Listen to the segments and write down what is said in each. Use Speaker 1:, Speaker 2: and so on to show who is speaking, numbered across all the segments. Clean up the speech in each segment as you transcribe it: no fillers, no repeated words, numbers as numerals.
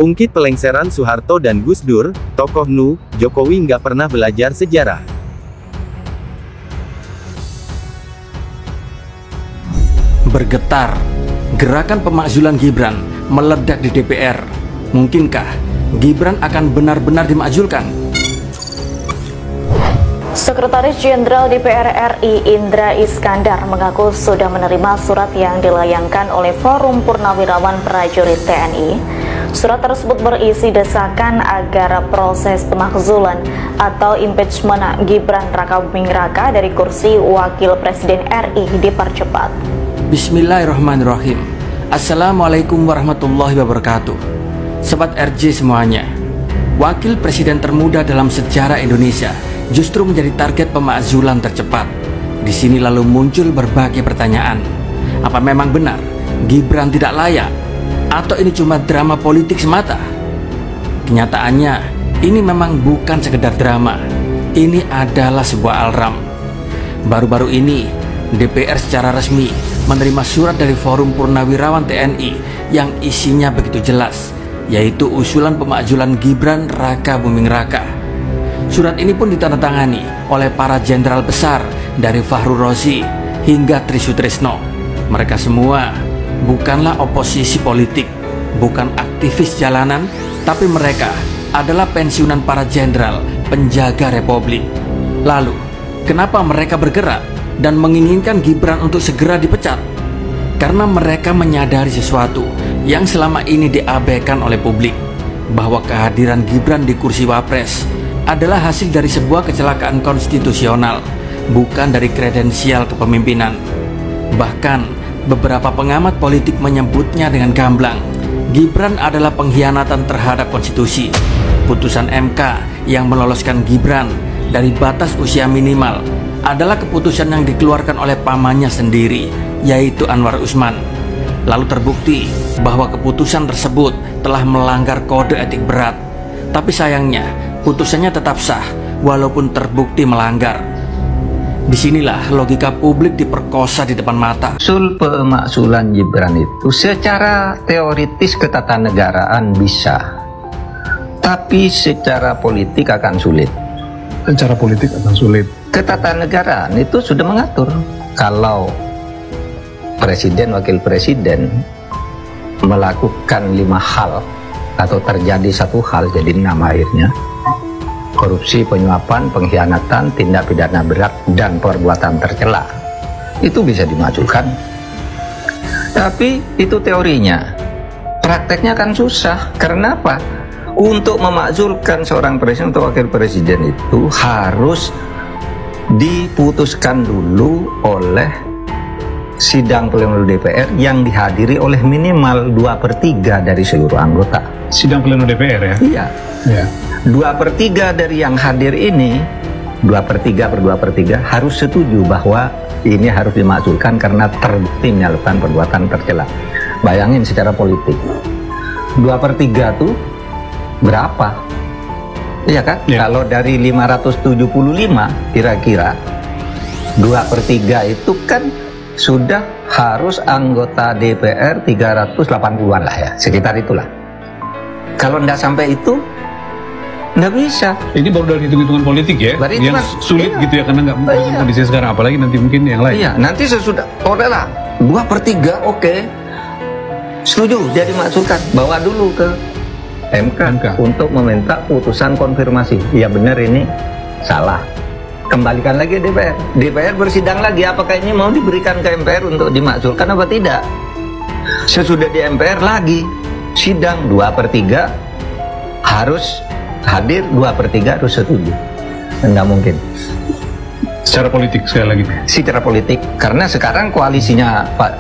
Speaker 1: Ungkit pelengseran Soeharto dan Gus Dur, tokoh Nu, Jokowi nggak pernah belajar sejarah.
Speaker 2: Bergetar, gerakan pemakzulan Gibran meledak di DPR. Mungkinkah Gibran akan benar-benar dimakzulkan?
Speaker 3: Sekretaris Jenderal DPR RI Indra Iskandar mengaku sudah menerima surat yang dilayangkan oleh Forum Purnawirawan Prajurit TNI. Surat tersebut berisi desakan agar proses pemakzulan atau impeachment Gibran Rakabuming Raka dari kursi Wakil Presiden RI dipercepat.
Speaker 2: Bismillahirrahmanirrahim. Assalamualaikum warahmatullahi wabarakatuh. Sobat RJ semuanya, Wakil Presiden termuda dalam sejarah Indonesia justru menjadi target pemakzulan tercepat. Di sini lalu muncul berbagai pertanyaan. Apa memang benar Gibran tidak layak? Atau ini cuma drama politik semata? Kenyataannya, ini memang bukan sekedar drama. Ini adalah sebuah alarm. Baru-baru ini, DPR secara resmi menerima surat dari Forum Purnawirawan TNI yang isinya begitu jelas, yaitu usulan pemakzulan Gibran Rakabuming Raka. Surat ini pun ditandatangani oleh para jenderal besar dari Fahru Rozi hingga Tri Sutrisno. Mereka semua bukanlah oposisi politik, bukan aktivis jalanan, tapi mereka adalah pensiunan para jenderal penjaga republik. Lalu, kenapa mereka bergerak dan menginginkan Gibran untuk segera dipecat? Karena mereka menyadari sesuatu yang selama ini diabaikan oleh publik, bahwa kehadiran Gibran di kursi Wapres adalah hasil dari sebuah kecelakaan konstitusional, bukan dari kredensial kepemimpinan. Bahkan beberapa pengamat politik menyebutnya dengan gamblang, Gibran adalah pengkhianatan terhadap konstitusi. Putusan MK yang meloloskan Gibran dari batas usia minimal adalah keputusan yang dikeluarkan oleh pamannya sendiri, yaitu Anwar Usman. Lalu terbukti bahwa keputusan tersebut telah melanggar kode etik berat. Tapi sayangnya, putusannya tetap sah walaupun terbukti melanggar. Disinilah logika publik diperkosa di depan mata.
Speaker 4: Usul pemakzulan Gibran itu secara teoritis ketatanegaraan bisa, tapi secara politik akan sulit.
Speaker 5: Secara politik akan sulit.
Speaker 4: Ketatanegaraan itu sudah mengatur kalau presiden, wakil presiden melakukan 5 hal atau terjadi 1 hal jadi 6 akhirnya: korupsi, penyuapan, pengkhianatan, tindak pidana berat, dan perbuatan tercela. Itu bisa dimajukan. Tapi itu teorinya. Prakteknya kan susah. Karena apa? Untuk memakzulkan seorang presiden atau wakil presiden itu harus diputuskan dulu oleh sidang pleno DPR yang dihadiri oleh minimal 2/3 dari seluruh anggota.
Speaker 5: Sidang pleno DPR ya?
Speaker 4: Iya.
Speaker 5: Ya.
Speaker 4: 2/3 dari yang hadir ini, 2/3 harus setuju bahwa ini harus dimakzulkan karena terbukti menyalahkan perbuatan tercela. Bayangin secara politik, 2/3 tuh berapa? Iya kan? Ya. Kalau dari 575 kira-kira 2/3 itu kan sudah harus anggota DPR 380-an lah ya, sekitar itulah. Kalau tidak sampai itu, nggak bisa.
Speaker 5: Ini baru dari hitung-hitungan politik ya, yang sulit
Speaker 4: iya.
Speaker 5: Gitu ya, karena nggak kondisi sekarang, apalagi nanti mungkin yang lain.
Speaker 4: Iya, nanti sesudah, udah lah, 2/3 oke, setuju, jadi dimakzulkan, bawa dulu ke MK untuk meminta putusan konfirmasi. Ya benar ini salah, kembalikan lagi DPR. DPR bersidang lagi, apakah ini mau diberikan ke MPR untuk dimakzulkan apa tidak. Sesudah di MPR lagi sidang, 2/3 harus hadir, 2/3 harus setuju. Enggak mungkin.
Speaker 5: Secara politik sekali lagi.
Speaker 4: Secara politik, karena sekarang koalisinya Pak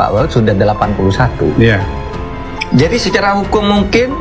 Speaker 4: Wald sudah 81.
Speaker 5: Iya.
Speaker 4: Jadi secara hukum mungkin,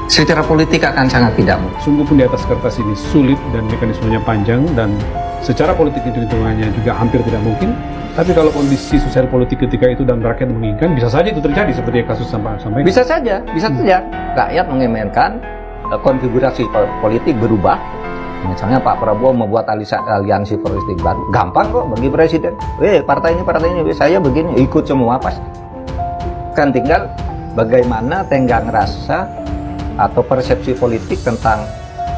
Speaker 4: secara politik akan sangat tidak mungkin.
Speaker 5: Sungguh pun di atas kertas ini sulit dan mekanismenya panjang, dan secara politik hitung-hitungannya juga hampir tidak mungkin. Tapi kalau kondisi sosial politik ketika itu dan rakyat menginginkan, bisa saja itu terjadi seperti kasus sampai.
Speaker 4: Bisa saja. Rakyat menginginkan, konfigurasi politik berubah. Misalnya Pak Prabowo membuat aliansi politik baru, gampang kok bagi presiden. Partai ini, saya begini, ikut semua pas. Kan tinggal bagaimana tenggang rasa atau persepsi politik tentang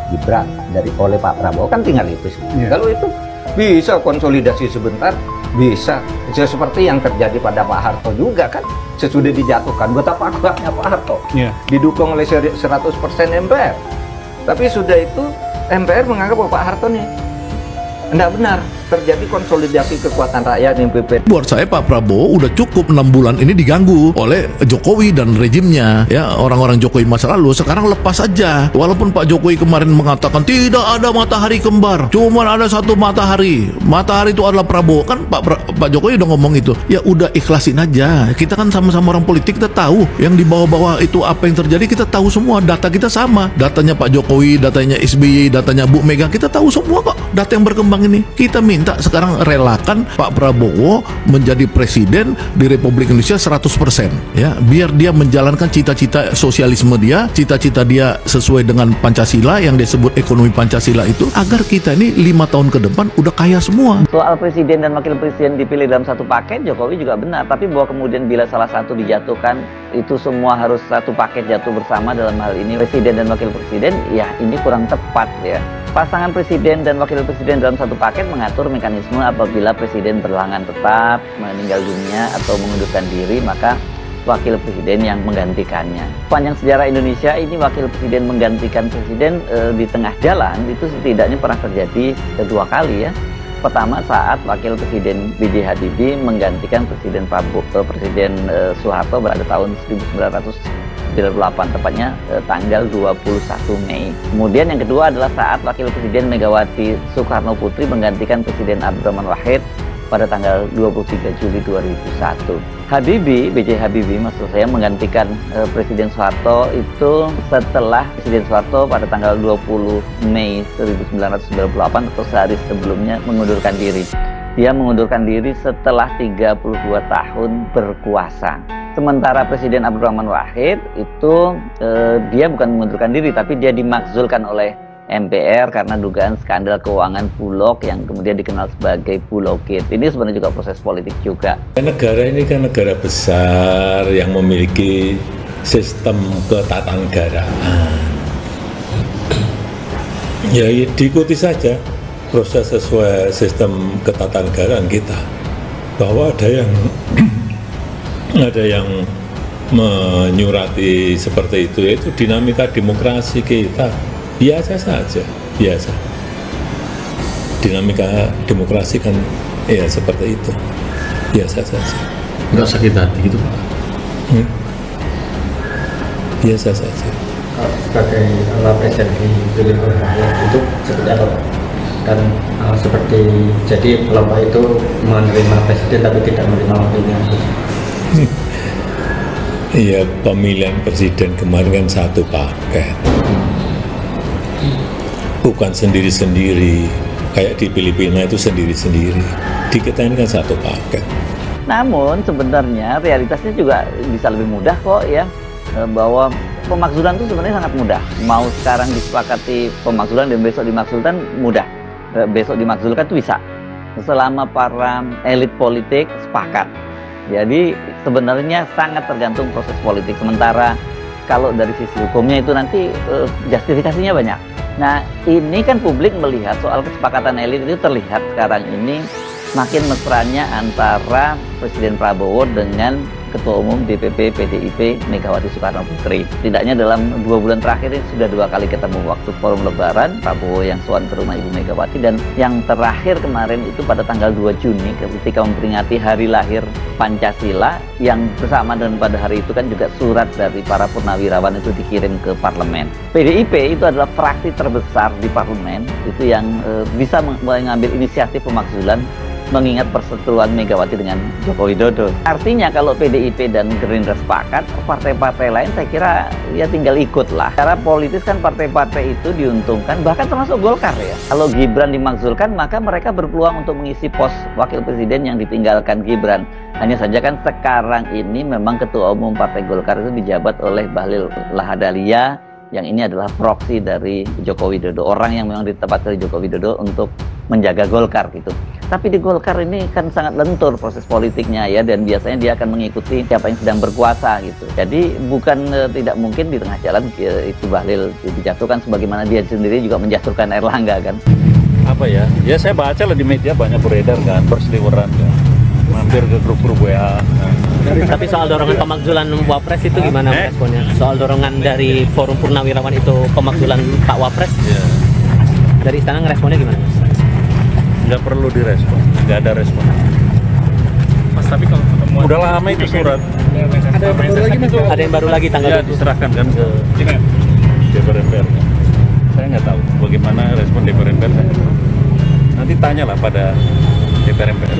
Speaker 4: Gibran oleh Pak Prabowo, kan tinggal itu sih. Kalau itu bisa konsolidasi sebentar, bisa seperti yang terjadi pada Pak Harto juga kan, sesudah dijatuhkan betapa kuatnya Pak Harto, didukung oleh 100% MPR, tapi sudah itu MPR menganggap bahwa Pak Harto nih tidak benar, terjadi konsolidasi kekuatan rakyat yang PP.
Speaker 6: Buat saya Pak Prabowo udah cukup 6 bulan ini diganggu oleh Jokowi dan rejimnya, ya, orang-orang Jokowi masa lalu. Sekarang lepas aja. Walaupun Pak Jokowi kemarin mengatakan tidak ada matahari kembar, cuma ada satu matahari. Matahari itu adalah Prabowo, kan Pak Jokowi udah ngomong itu. Ya udah ikhlasin aja. Kita kan sama-sama orang politik, kita tahu yang di bawah-bawah itu apa yang terjadi, kita tahu semua. Data kita sama. Datanya Pak Jokowi, datanya SBY, datanya Bu Mega, kita tahu semua kok. Data yang berkembang ini. Kita minta sekarang relakan Pak Prabowo menjadi presiden di Republik Indonesia 100%, ya, biar dia menjalankan cita-cita sosialisme dia, cita-cita dia sesuai dengan Pancasila yang disebut ekonomi Pancasila itu, agar kita ini 5 tahun ke depan udah kaya semua.
Speaker 7: Soal presiden dan wakil presiden dipilih dalam satu paket, Jokowi juga benar, tapi bahwa kemudian bila salah satu dijatuhkan, itu semua harus satu paket jatuh bersama, dalam hal ini presiden dan wakil presiden, ya ini kurang tepat ya. Pasangan presiden dan wakil presiden dalam satu paket mengatur mekanisme apabila presiden berhalangan tetap, meninggal dunia atau mengundurkan diri, maka wakil presiden yang menggantikannya. Panjang sejarah Indonesia ini wakil presiden menggantikan presiden di tengah jalan itu setidaknya pernah terjadi 2 kali ya. Pertama saat wakil presiden B.J. Habibie menggantikan presiden Soeharto pada tahun 1998, tepatnya tanggal 21 Mei. Kemudian yang kedua adalah saat wakil presiden Megawati Soekarno Putri menggantikan presiden Abdurrahman Wahid pada tanggal 23 Juli 2001. B.J. Habibie maksud saya menggantikan Presiden Soeharto itu setelah Presiden Soeharto pada tanggal 20 Mei 1998 atau sehari sebelumnya mengundurkan diri. Dia mengundurkan diri setelah 32 tahun berkuasa. Sementara Presiden Abdurrahman Wahid itu dia bukan mengundurkan diri, tapi dia dimakzulkan oleh MPR karena dugaan skandal keuangan Bulog yang kemudian dikenal sebagai Bulogate. Ini sebenarnya juga proses politik juga.
Speaker 8: Negara ini kan negara besar yang memiliki sistem ketatanegaraan. Ya diikuti saja proses sesuai sistem ketatanegaraan kita. Bahwa ada yang menyurati seperti itu, yaitu dinamika demokrasi kita. Biasa saja, biasa. Dinamika demokrasi kan ya seperti itu, biasa saja.
Speaker 9: Nggak sakit hati gitu Pak?
Speaker 8: Biasa saja.
Speaker 10: Sebagai presiden dipilih oleh rakyat itu seperti apa Pak? Dan seperti jadi kelompok itu menerima presiden tapi tidak menerima wakilnya.
Speaker 8: Iya, pemilihan presiden kemarin kan satu paket. Bukan sendiri-sendiri, kayak di Filipina itu sendiri-sendiri. Di kita ini kan satu paket.
Speaker 7: Namun sebenarnya realitasnya juga bisa lebih mudah kok ya, bahwa pemakzulan itu sebenarnya sangat mudah. Mau sekarang disepakati pemakzulan dan besok dimakzulkan mudah. Besok dimakzulkan itu bisa, selama para elit politik sepakat. Jadi sebenarnya sangat tergantung proses politik. Sementara kalau dari sisi hukumnya itu nanti justifikasinya banyak. Nah ini kan publik melihat soal kesepakatan elit itu terlihat sekarang ini makin mesranya antara Presiden Prabowo dengan Ketua Umum DPP PDIP Megawati Soekarno Putri. Setidaknya dalam 2 bulan terakhir ini sudah 2 kali ketemu waktu forum Lebaran, Prabowo yang sowan ke rumah Ibu Megawati, dan yang terakhir kemarin itu pada tanggal 2 Juni ketika memperingati hari lahir Pancasila, yang bersama dan pada hari itu kan juga surat dari para purnawirawan itu dikirim ke parlemen. PDIP itu adalah fraksi terbesar di parlemen, itu yang bisa mengambil inisiatif pemakzulan mengingat perseteruan Megawati dengan Joko Widodo. Artinya kalau PDIP dan Gerindra sepakat, partai-partai lain saya kira ya tinggal ikut lah. Secara politis kan partai-partai itu diuntungkan, bahkan termasuk Golkar ya. Kalau Gibran dimakzulkan, maka mereka berpeluang untuk mengisi pos wakil presiden yang ditinggalkan Gibran. Hanya saja kan sekarang ini memang Ketua Umum Partai Golkar itu dijabat oleh Bahlil Lahadalia, yang ini adalah proksi dari Joko Widodo, orang yang memang ditempatkan dari Joko Widodo untuk menjaga Golkar gitu. Tapi di Golkar ini kan sangat lentur proses politiknya ya, dan biasanya dia akan mengikuti siapa yang sedang berkuasa gitu. Jadi bukan tidak mungkin di tengah jalan itu Bahlil dijatuhkan, sebagaimana dia sendiri juga menjatuhkan Erlangga kan.
Speaker 11: Apa ya? Ya saya baca lah di media banyak beredar kan, berseliweran kan. Mampir ke grup-grup WA.
Speaker 12: Tapi soal dorongan pemakzulan Wapres itu gimana responnya? Soal dorongan dari Forum Purnawirawan itu pemakzulan Pak Wapres?
Speaker 11: Yeah.
Speaker 12: Dari istana ngeresponnya gimana, Mas?
Speaker 11: Nggak perlu direspon, nggak ada respon.
Speaker 13: Mas, tapi kalau pertemuan
Speaker 11: udah lama itu surat.
Speaker 12: Ada yang baru lagi, Mas? Ada yang baru lagi tanggal
Speaker 11: ya, diserahkan kan ke DPR MPR. Saya nggak tahu bagaimana respon DPR MPR. Nanti tanyalah pada DPR MPR.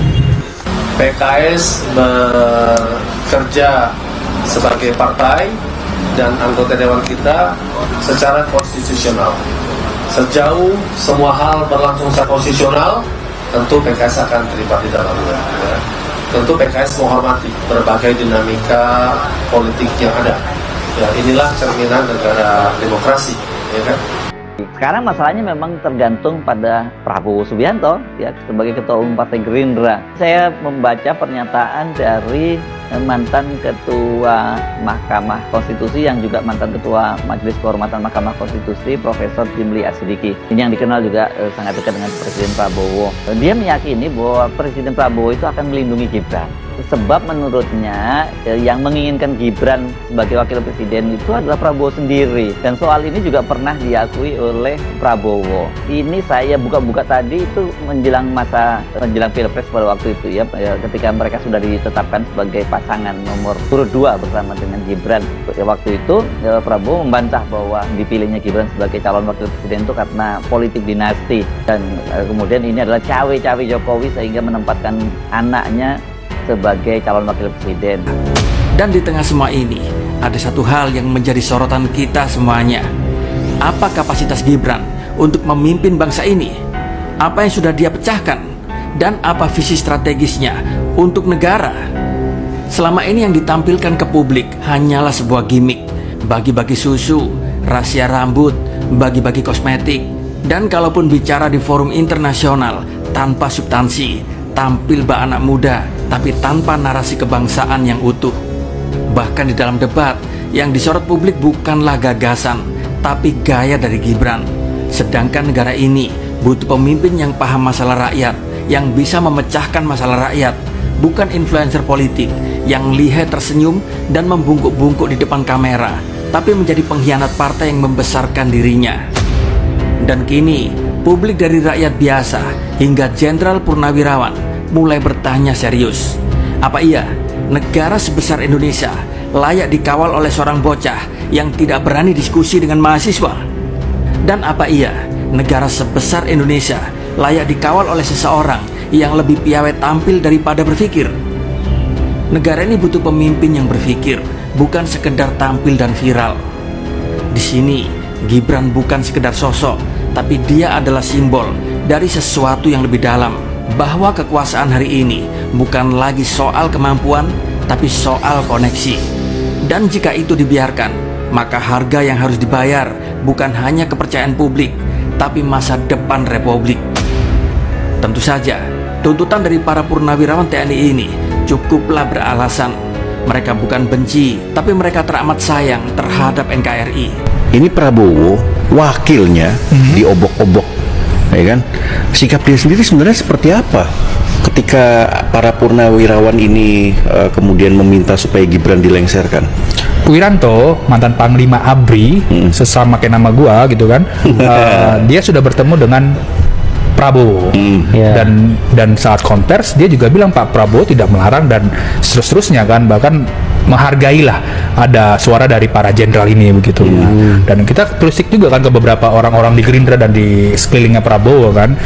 Speaker 14: PKS bekerja sebagai partai dan anggota dewan kita secara konstitusional. Sejauh semua hal berlangsung secara konstitusional, tentu PKS akan terlibat di dalamnya. Ya. Tentu PKS menghormati berbagai dinamika politik yang ada. Ya, inilah cerminan negara demokrasi, ya kan?
Speaker 7: Sekarang masalahnya memang tergantung pada Prabowo Subianto ya sebagai Ketua Umum Partai Gerindra. Saya membaca pernyataan dari mantan Ketua Mahkamah Konstitusi yang juga mantan Ketua Majelis Kehormatan Mahkamah Konstitusi, Profesor Jimli Asidiki. Ini yang dikenal juga sangat dekat dengan Presiden Prabowo. Dia meyakini bahwa Presiden Prabowo itu akan melindungi Gibran. Sebab menurutnya yang menginginkan Gibran sebagai wakil presiden itu adalah Prabowo sendiri. Dan soal ini juga pernah diakui oleh Prabowo. Ini saya buka-buka tadi itu menjelang Pilpres pada waktu itu ya, ketika mereka sudah ditetapkan sebagai pasangan nomor urut 2 bersama dengan Gibran. Waktu itu Prabowo membantah bahwa dipilihnya Gibran sebagai calon wakil presiden itu karena politik dinasti. Dan kemudian ini adalah cawe-cawe Jokowi sehingga menempatkan anaknya sebagai calon wakil presiden.
Speaker 2: Dan di tengah semua ini, ada satu hal yang menjadi sorotan kita semuanya. Apa kapasitas Gibran untuk memimpin bangsa ini? Apa yang sudah dia pecahkan? Dan apa visi strategisnya untuk negara? Selama ini yang ditampilkan ke publik hanyalah sebuah gimmick, bagi-bagi susu, rahasia rambut, bagi-bagi kosmetik. Dan kalaupun bicara di forum internasional tanpa substansi, tampil bak anak muda tapi tanpa narasi kebangsaan yang utuh. Bahkan di dalam debat, yang disorot publik bukanlah gagasan, tapi gaya dari Gibran. Sedangkan negara ini butuh pemimpin yang paham masalah rakyat, yang bisa memecahkan masalah rakyat, bukan influencer politik yang lihai tersenyum dan membungkuk-bungkuk di depan kamera, tapi menjadi pengkhianat partai yang membesarkan dirinya. Dan kini, publik dari rakyat biasa hingga Jenderal Purnawirawan mulai bertanya serius, apa iya negara sebesar Indonesia layak dikawal oleh seorang bocah yang tidak berani diskusi dengan mahasiswa? Dan apa iya negara sebesar Indonesia layak dikawal oleh seseorang yang lebih piawai tampil daripada berpikir? Negara ini butuh pemimpin yang berpikir, bukan sekedar tampil dan viral. Di sini Gibran bukan sekedar sosok, tapi dia adalah simbol dari sesuatu yang lebih dalam, bahwa kekuasaan hari ini bukan lagi soal kemampuan, tapi soal koneksi. Dan jika itu dibiarkan, maka harga yang harus dibayar bukan hanya kepercayaan publik, tapi masa depan Republik. Tentu saja, tuntutan dari para purnawirawan TNI ini cukuplah beralasan. Mereka bukan benci, tapi mereka teramat sayang terhadap NKRI.
Speaker 15: Ini Prabowo, wakilnya diobok-obok, ya kan? Sikap dia sendiri sebenarnya seperti apa ketika para purnawirawan ini kemudian meminta supaya Gibran dilengserkan?
Speaker 16: Wiranto, mantan Panglima ABRI, sesama kayak nama gua gitu kan, dia sudah bertemu dengan Prabowo dan saat konvers dia juga bilang Pak Prabowo tidak melarang dan seterusnya kan, bahkan menghargailah ada suara dari para jenderal ini begitu. Dan kita telusik juga kan ke beberapa orang-orang di Gerindra dan di sekelilingnya Prabowo kan,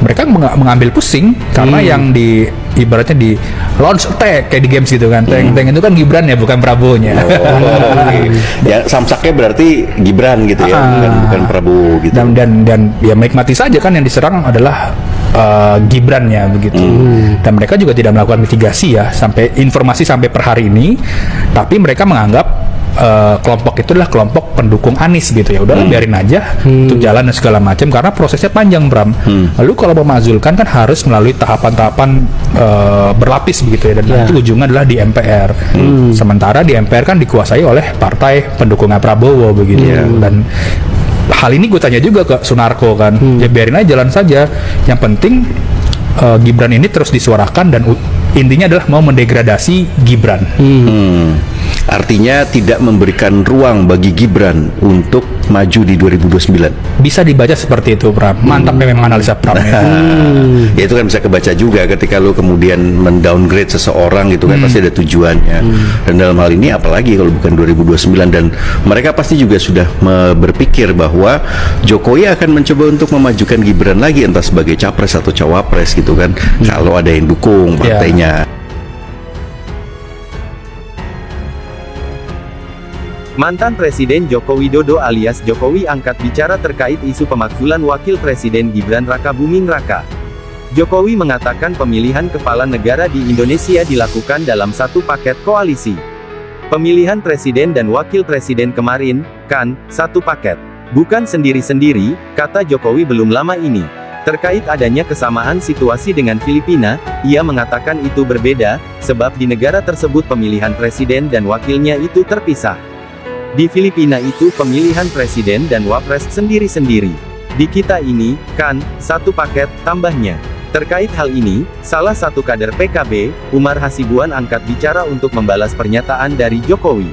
Speaker 16: mereka mengambil pusing karena yang di ibaratnya di launch attack kayak di games gitu kan, tank itu kan Gibran ya, bukan Prabowo-nya.
Speaker 15: Ya samsaknya berarti Gibran gitu ya, bukan Prabowo gitu.
Speaker 16: Dan ya menikmati saja kan, yang diserang adalah Gibran-nya begitu. Dan mereka juga tidak melakukan mitigasi ya sampai informasi sampai per hari ini, tapi mereka menganggap kelompok itu adalah kelompok pendukung Anies gitu, ya udahlah biarin aja untuk jalan dan segala macam karena prosesnya panjang, Bram. Lalu kalau memakzulkan kan harus melalui tahapan-tahapan berlapis begitu ya, dan nanti ujungnya adalah di MPR. Sementara di MPR kan dikuasai oleh partai pendukungnya Prabowo begitu. Dan hal ini gue tanya juga ke Sunarko kan, ya biarin aja jalan saja. Yang penting Gibran ini terus disuarakan dan intinya adalah mau mendegradasi Gibran.
Speaker 15: Artinya tidak memberikan ruang bagi Gibran untuk maju di 2029.
Speaker 16: Bisa dibaca seperti itu, Pram. Mantap memang analisa Pram.
Speaker 15: Ya itu kan bisa kebaca juga ketika lu kemudian mendowngrade seseorang gitu kan, pasti ada tujuannya. Dan dalam hal ini apalagi kalau bukan 2029, dan mereka pasti juga sudah berpikir bahwa Jokowi akan mencoba untuk memajukan Gibran lagi entah sebagai capres atau cawapres gitu kan, kalau ada yang dukung partainya.
Speaker 1: Mantan Presiden Joko Widodo alias Jokowi angkat bicara terkait isu pemakzulan Wakil Presiden Gibran Rakabuming Raka. Jokowi mengatakan pemilihan kepala negara di Indonesia dilakukan dalam satu paket koalisi. Pemilihan presiden dan wakil presiden kemarin, kan, satu paket. Bukan sendiri-sendiri, kata Jokowi belum lama ini. Terkait adanya kesamaan situasi dengan Filipina, ia mengatakan itu berbeda, sebab di negara tersebut pemilihan presiden dan wakilnya itu terpisah. Di Filipina itu pemilihan presiden dan wapres sendiri-sendiri. Di kita ini, kan, satu paket, tambahnya. Terkait hal ini, salah satu kader PKB, Umar Hasibuan angkat bicara untuk membalas pernyataan dari Jokowi.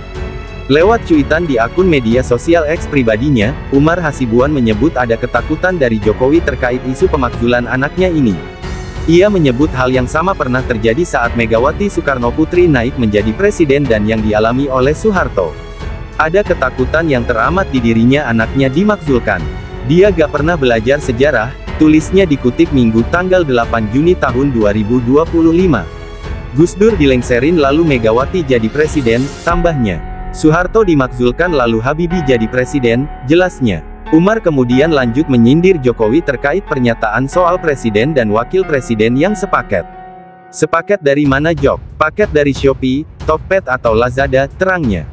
Speaker 1: Lewat cuitan di akun media sosial X pribadinya, Umar Hasibuan menyebut ada ketakutan dari Jokowi terkait isu pemakzulan anaknya ini. Ia menyebut hal yang sama pernah terjadi saat Megawati Soekarnoputri naik menjadi presiden dan yang dialami oleh Soeharto. Ada ketakutan yang teramat di dirinya anaknya dimakzulkan. Dia gak pernah belajar sejarah, tulisnya dikutip Minggu tanggal 8 Juni tahun 2025. Gus Dur dilengserin lalu Megawati jadi presiden, tambahnya. Soeharto dimakzulkan lalu Habibie jadi presiden, jelasnya. Umar kemudian lanjut menyindir Jokowi terkait pernyataan soal presiden dan wakil presiden yang sepaket. Sepaket dari mana Jok? Paket dari Shopee, Tokped atau Lazada, terangnya.